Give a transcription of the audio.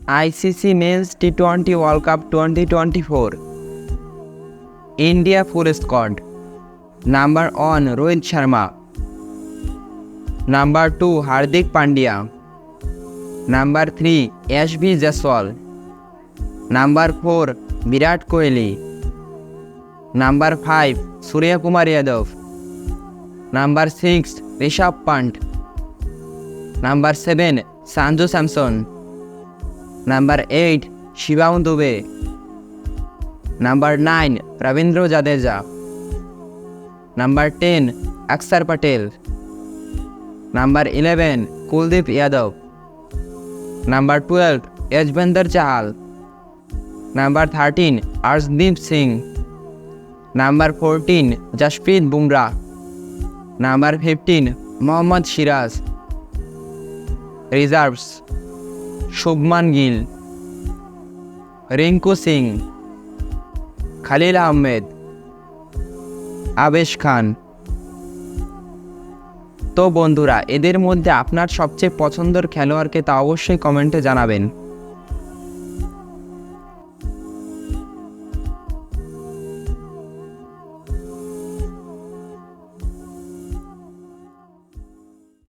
ICC men's টি-20 world cup 2024 India full squad. Number 1 Rohit Sharma, number 2 Hardik Pandya, number 3 Yashasvi Jaiswal, number 4 Virat Kohli, number 5 Suryakumar Yadav, number 6 Rishabh Pant, number 7 Sanju Samson, number 8 Shivam Dube, number 9 Ravindra Jadeja, number 10 Axar Patel, number 11 Kuldeep Yadav, number 12 Yuzvendra Chahal, number 13 Arshdeep Singh, number 14 Jasprit Bumrah, number 15 Mohammed Siraj. Reserves Shubman Gill, Rinku Singh, Khalil Ahmed, আবেশ খান। তো বন্ধুরা, এদের মধ্যে আপনার সবচেয়ে পছন্দের খেলোয়াড়কে তা অবশ্যই কমেন্টে জানাবেন।